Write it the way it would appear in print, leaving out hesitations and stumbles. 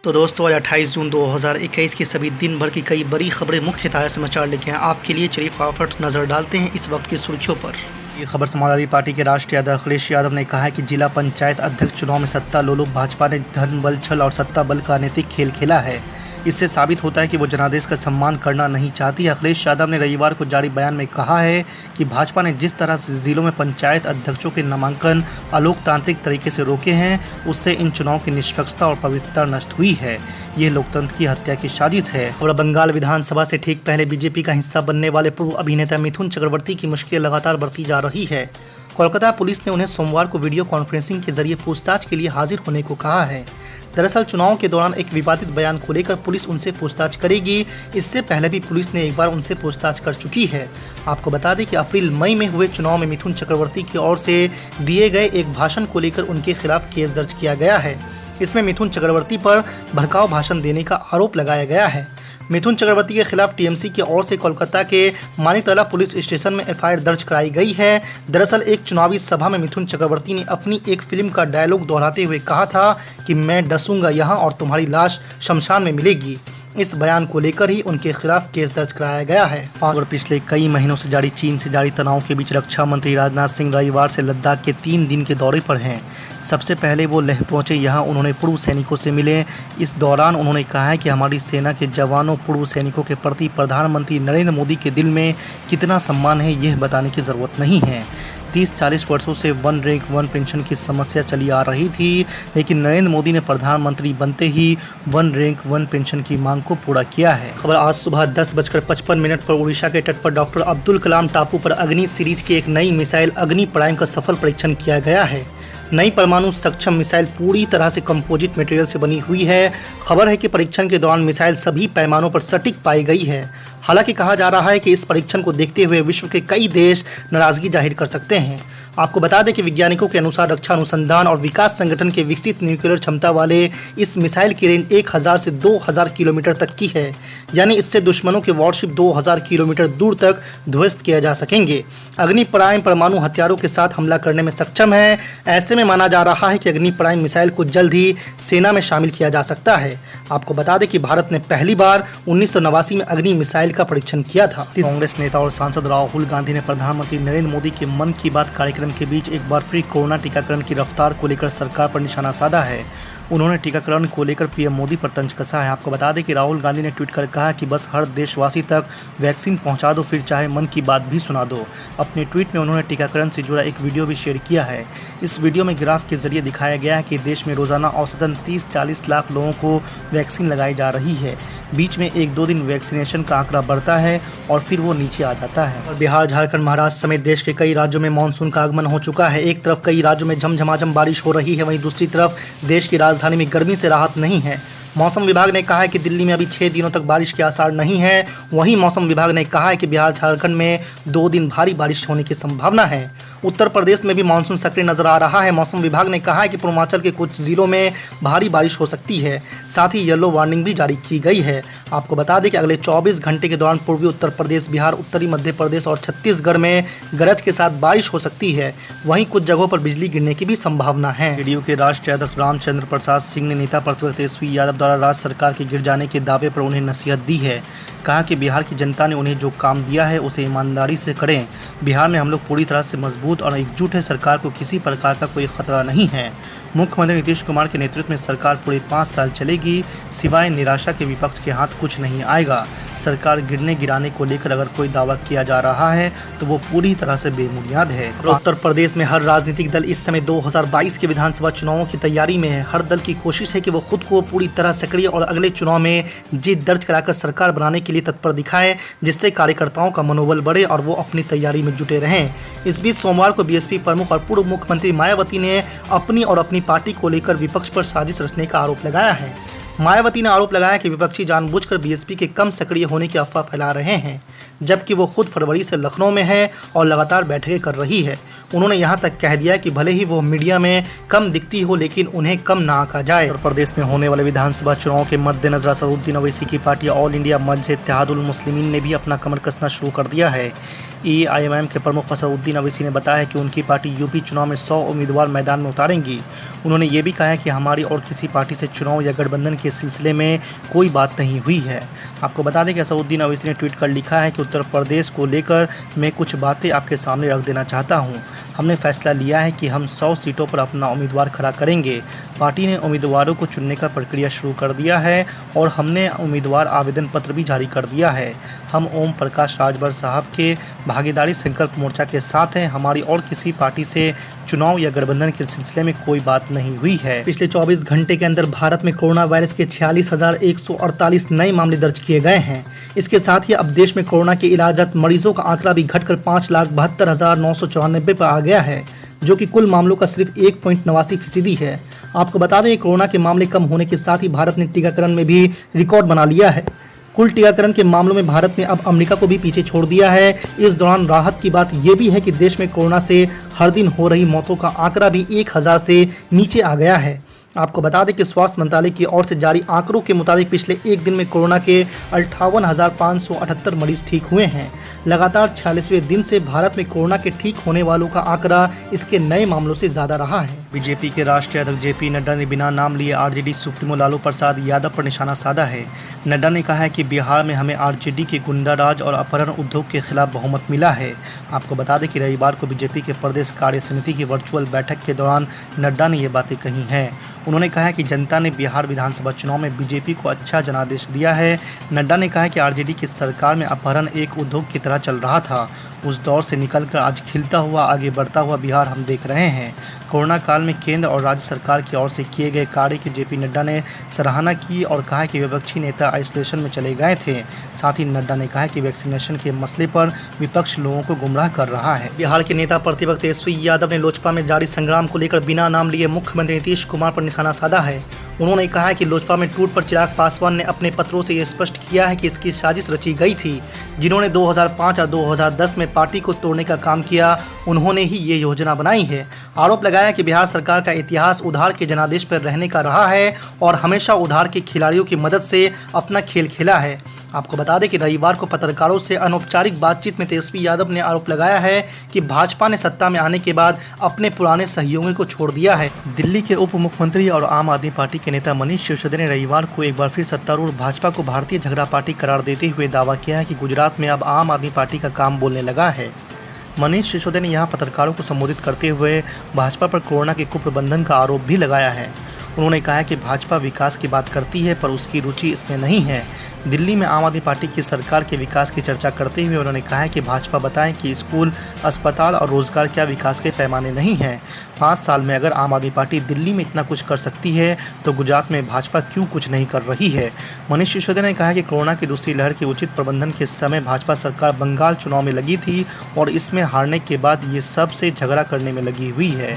तो दोस्तों आज 28 जून 2021 की सभी दिन भर की कई बड़ी खबरें मुख्य ताज़ा समाचार लेके हैं आपके लिए। चलिए फटाफट नज़र डालते हैं इस वक्त की सुर्खियों पर। ये खबर समाजवादी पार्टी के राष्ट्रीय अध्यक्ष अखिलेश यादव ने कहा है कि जिला पंचायत अध्यक्ष चुनाव में सत्ता लोलुप भाजपा ने धन बल छल और सत्ता बल का अनैतिक खेल खेला है। इससे साबित होता है कि वो जनादेश का सम्मान करना नहीं चाहती। अखिलेश यादव ने रविवार को जारी बयान में कहा है कि भाजपा ने जिस तरह से जिलों में पंचायत अध्यक्षों के नामांकन अलोकतांत्रिक तरीके से रोके हैं, उससे इन चुनाव की निष्पक्षता और पवित्रता नष्ट हुई है। ये लोकतंत्र की हत्या की साजिश है। और बंगाल विधानसभा से ठीक पहले बीजेपी का हिस्सा बनने वाले पूर्व अभिनेता मिथुन चक्रवर्ती की मुश्किलें लगातार बढ़ती जा रही है। कोलकाता पुलिस ने उन्हें सोमवार को वीडियो कॉन्फ्रेंसिंग के जरिए पूछताछ के लिए हाजिर होने को कहा है। दरअसल चुनाव के दौरान एक विवादित बयान को लेकर पुलिस उनसे पूछताछ करेगी। इससे पहले भी पुलिस ने एक बार उनसे पूछताछ कर चुकी है। आपको बता दें कि अप्रैल मई में हुए चुनाव में मिथुन चक्रवर्ती की ओर से दिए गए एक भाषण को लेकर उनके खिलाफ केस दर्ज किया गया है। इसमें मिथुन चक्रवर्ती पर भड़काऊ भाषण देने का आरोप लगाया गया है। मिथुन चक्रवर्ती के खिलाफ टीएमसी की ओर से कोलकाता के मानिकतला पुलिस स्टेशन में एफआईआर दर्ज कराई गई है। दरअसल एक चुनावी सभा में मिथुन चक्रवर्ती ने अपनी एक फिल्म का डायलॉग दोहराते हुए कहा था कि मैं डसूंगा यहाँ और तुम्हारी लाश शमशान में मिलेगी। इस बयान को लेकर ही उनके खिलाफ केस दर्ज कराया गया है। और पिछले कई महीनों से जारी चीन से जारी तनाव के बीच रक्षा मंत्री राजनाथ सिंह रविवार से लद्दाख के 3 दिन के दौरे पर हैं। सबसे पहले वो लेह पहुंचे। यहाँ उन्होंने पूर्व सैनिकों से मिले। इस दौरान उन्होंने कहा है कि हमारी सेना के जवानों पूर्व सैनिकों के प्रति प्रधानमंत्री नरेंद्र मोदी के दिल में कितना सम्मान है, यह बताने की ज़रूरत नहीं है। 30-40 वर्षों से वन रैंक वन पेंशन की समस्या चली आ रही थी, लेकिन नरेंद्र मोदी ने प्रधानमंत्री बनते ही वन रैंक वन पेंशन की मांग को पूरा किया है। खबर आज सुबह 10:55 पर उड़ीसा के तट पर डॉक्टर अब्दुल कलाम टापू पर अग्नि सीरीज की एक नई मिसाइल अग्नि प्राइम का सफल परीक्षण किया गया है। नई परमाणु सक्षम मिसाइल पूरी तरह से कंपोजिट मटेरियल से बनी हुई है। खबर है कि परीक्षण के दौरान मिसाइल सभी पैमानों पर सटीक पाई गई है। हालांकि कहा जा रहा है कि इस परीक्षण को देखते हुए विश्व के कई देश नाराजगी जाहिर कर सकते हैं। आपको बता दें कि वैज्ञानिकों के अनुसार रक्षा अनुसंधान और विकास संगठन के विकसित न्यूक्लियर क्षमता वाले इस मिसाइल की रेंज 1000 से 2000 किलोमीटर तक की है। यानी इससे दुश्मनों के वॉरशिप 2000 किलोमीटर दूर तक ध्वस्त किया जा सकेंगे। अग्नि प्राइम परमाणु हथियारों के साथ हमला करने में सक्षम है। ऐसे में माना जा रहा है कि अग्नि प्राइम मिसाइल को जल्द ही सेना में शामिल किया जा सकता है। आपको बता दें कि भारत ने पहली बार 1989 में अग्नि मिसाइल का परीक्षण किया था। कांग्रेस नेता और सांसद राहुल गांधी ने प्रधानमंत्री नरेंद्र मोदी के मन की बात कार्यक्रम के बीच एक बार फिर कोरोना टीकाकरण की रफ्तार को लेकर सरकार पर निशाना साधा है। उन्होंने टीकाकरण को लेकर पीएम मोदी पर तंज कसा है। आपको बता दें कि राहुल गांधी ने ट्वीट कर कहा कि बस हर देशवासी तक वैक्सीन पहुंचा दो, फिर चाहे मन की बात भी सुना दो। अपने ट्वीट में उन्होंने टीकाकरण से जुड़ा एक वीडियो भी शेयर किया है। इस वीडियो में ग्राफ के जरिए दिखाया गया है कि देश में रोजाना औसतन 30-40 लाख लोगों को वैक्सीन लगाई जा रही है। बीच में 1-2 दिन वैक्सीनेशन का आंकड़ा बढ़ता है और फिर वो नीचे आ जाता है। और बिहार, झारखंड, महाराष्ट्र समेत देश के कई राज्यों में मानसून का आगमन हो चुका है। एक तरफ कई राज्यों में झमझमाझम बारिश हो रही है, वहीं दूसरी तरफ देश की राजधानी में गर्मी से राहत नहीं है। मौसम विभाग ने कहा है कि दिल्ली में अभी 6 दिनों तक बारिश के आसार नहीं है। वहीं मौसम विभाग ने कहा है कि बिहार, झारखंड में 2 दिन भारी बारिश होने की संभावना है। उत्तर प्रदेश में भी मानसून सक्रिय नजर आ रहा है। मौसम विभाग ने कहा है कि पूर्वांचल के कुछ जिलों में भारी बारिश हो सकती है। साथ ही येलो वार्निंग भी जारी की गई है। आपको बता दें कि अगले 24 घंटे के दौरान पूर्वी उत्तर प्रदेश, बिहार, उत्तरी मध्य प्रदेश और छत्तीसगढ़ में गरज के साथ बारिश हो सकती है। वहीं कुछ जगहों पर बिजली गिरने की भी संभावना है। जेडीयू के राष्ट्रीय अध्यक्ष रामचंद्र प्रसाद सिंह ने नेता प्रतिपक्ष तेजस्वी यादव द्वारा राज्य सरकार के गिर जाने के दावे पर उन्हें नसीहत दी है। कहा कि बिहार की जनता ने उन्हें जो काम दिया है उसे ईमानदारी से करें। बिहार में हम लोग पूरी तरह से मजबूत और एकजुट है। सरकार को किसी प्रकार का कोई खतरा नहीं है। मुख्यमंत्री नीतीश कुमार के नेतृत्व में सरकार पूरे 5 साल चलेगी। सिवाय निराशा के विपक्ष के हाथ कुछ नहीं आएगा। सरकार गिरने गिराने को लेकर अगर कोई दावा किया जा रहा है तो वो पूरी तरह से बेबुनियाद है। उत्तर प्रदेश में हर राजनीतिक दल इस समय 2022 के विधानसभा चुनावों की तैयारी में है। हर दल की कोशिश है कि वो खुद को पूरी तरह सक्रिय और अगले चुनाव में जीत दर्ज कराकर सरकार बनाने के लिए तत्पर दिखाएं, जिससे कार्यकर्ताओं का मनोबल बढ़े और वो अपनी तैयारी में जुटे रहें। इस बीच सोमवार को बीएसपी प्रमुख और पूर्व मुख्यमंत्री मायावती ने अपनी और अपनी पार्टी को लेकर विपक्ष पर साजिश रचने का आरोप लगाया है। मायावती ने आरोप लगाया कि विपक्षी जानबूझकर बीएसपी के कम सक्रिय होने की अफवाह फैला रहे हैं, जबकि वो खुद फरवरी से लखनऊ में है और लगातार बैठकें कर रही है। उन्होंने यहां तक कह दिया कि भले ही वो मीडिया में कम दिखती हो, लेकिन उन्हें कम ना आंका जाए। उत्तर प्रदेश में होने वाले विधानसभा चुनाव के मद्देनजर असदुद्दीन ओवैसी की पार्टी ऑल इंडिया मजलिस-ए-इत्तेहादुल मुस्लिमीन ने भी अपना कमर कसना शुरू कर दिया है। एआईएमआईएम के प्रमुख असदुद्दीन ओवैसी ने बताया कि उनकी पार्टी यूपी चुनाव में 100 उम्मीदवार मैदान में उतारेंगी। उन्होंने ये भी कहा कि हमारी और किसी पार्टी से चुनाव या गठबंधन के सिलसिले में कोई बात नहीं हुई है। आपको बता दें कि असदुद्दीन ओवैसी ने ट्वीट कर लिखा है कि उत्तर प्रदेश को लेकर मैं कुछ बातें आपके सामने रख देना चाहता हूँ। हमने फैसला लिया है कि हम 100 सीटों पर अपना उम्मीदवार खड़ा करेंगे। पार्टी ने उम्मीदवारों को चुनने का प्रक्रिया शुरू कर दिया है और हमने उम्मीदवार आवेदन पत्र भी जारी कर दिया है। हम ओम प्रकाश राजभर साहब के भागीदारी संकल्प मोर्चा के साथ हैं। हमारी और किसी पार्टी से चुनाव या गठबंधन के सिलसिले में कोई बात नहीं हुई है। पिछले 24 घंटे के अंदर भारत में कोरोना वायरस के 46,148 नए मामले दर्ज किए गए हैं। इसके साथ ही अब देश में कोरोना के इलाजरत मरीजों का आंकड़ा भी घटकर 5,72,994 पर आ गया है, जो कि कुल मामलों का सिर्फ 1.89% है। आपको बता दें कोरोना के मामले कम होने के साथ ही भारत ने टीकाकरण में भी रिकॉर्ड बना लिया है। कुल टीकाकरण के मामलों में भारत ने अब अमेरिका को भी पीछे छोड़ दिया है। इस दौरान राहत की बात यह भी है कि देश में कोरोना से हर दिन हो रही मौतों का आंकड़ा भी 1000 से नीचे आ गया है। आपको बता दें कि स्वास्थ्य मंत्रालय की ओर से जारी आंकड़ों के मुताबिक पिछले एक दिन में कोरोना के 58,578 मरीज ठीक हुए हैं। लगातार 46वें दिन से भारत में कोरोना के ठीक होने वालों का आंकड़ा इसके नए मामलों से ज़्यादा रहा है। बीजेपी के राष्ट्रीय अध्यक्ष जेपी नड्डा ने बिना नाम लिए आरजेडी सुप्रीमो लालू प्रसाद यादव पर निशाना साधा है। नड्डा ने कहा है कि बिहार में हमें आरजेडी के गुंडाराज और अपहरण उद्योग के खिलाफ बहुमत मिला है। आपको बता दें कि रविवार को बीजेपी के प्रदेश कार्य समिति की वर्चुअल बैठक के दौरान नड्डा ने ये बातें कही हैं। उन्होंने कहा है कि जनता ने बिहार विधानसभा चुनाव में बीजेपी को अच्छा जनादेश दिया है। नड्डा ने कहा कि आरजेडी की सरकार में अपहरण एक उद्योग की तरह चल रहा था। उस दौर से निकलकर आज खिलता हुआ आगे बढ़ता हुआ बिहार हम देख रहे हैं। कोरोना काल में केंद्र और राज्य सरकार की ओर से किए गए कार्य की जेपी नड्डा ने सराहना की और कहा कि विपक्षी नेता आइसोलेशन में चले गए थे। साथ ही नड्डा ने कहा कि वैक्सीनेशन के मसले पर विपक्ष लोगों को गुमराह कर रहा है। बिहार के नेता प्रतिपक्ष तेजस्वी यादव ने लोजपा में जारी संग्राम को लेकर बिना नाम लिए मुख्यमंत्री नीतीश कुमार पर निशाना साधा है। उन्होंने कहा कि लोजपा में टूट पर चिराग पासवान ने अपने पत्रों से यह स्पष्ट किया है कि इसकी साजिश रची गई थी। जिन्होंने 2005 और 2010 में पार्टी को तोड़ने का काम किया, उन्होंने ही ये योजना बनाई है। आरोप लगाया कि बिहार सरकार का इतिहास उधार के जनादेश पर रहने का रहा है और हमेशा उधार के खिलाड़ियों की मदद से अपना खेल खेला है। आपको बता दें कि रविवार को पत्रकारों से अनौपचारिक बातचीत में तेजस्वी यादव ने आरोप लगाया है कि भाजपा ने सत्ता में आने के बाद अपने पुराने सहयोगियों को छोड़ दिया है। दिल्ली के उप मुख्यमंत्री और आम आदमी पार्टी के नेता मनीष सिसोदिया ने रविवार को एक बार फिर सत्तारूढ़ भाजपा को भारतीय झगड़ा पार्टी करार देते हुए दावा किया है कि गुजरात में अब आम आदमी पार्टी का काम बोलने लगा है। मनीष सिसोदिया ने यहाँ पत्रकारों को संबोधित करते हुए भाजपा पर कोरोना के कुप्रबंधन का आरोप भी लगाया है। उन्होंने कहा कि भाजपा विकास की बात करती है पर उसकी रुचि इसमें नहीं है। दिल्ली में आम आदमी पार्टी की सरकार के विकास की चर्चा करते हुए उन्होंने कहा कि भाजपा बताएं कि स्कूल, अस्पताल और रोजगार क्या विकास के पैमाने नहीं हैं। 5 साल में अगर आम आदमी पार्टी दिल्ली में इतना कुछ कर सकती है तो गुजरात में भाजपा क्यों कुछ नहीं कर रही है। मनीष सिसोदिया ने कहा कि कोरोना की दूसरी लहर के उचित प्रबंधन के समय भाजपा सरकार बंगाल चुनाव में लगी थी और इसमें हारने के बाद ये सबसे झगड़ा करने में लगी हुई है।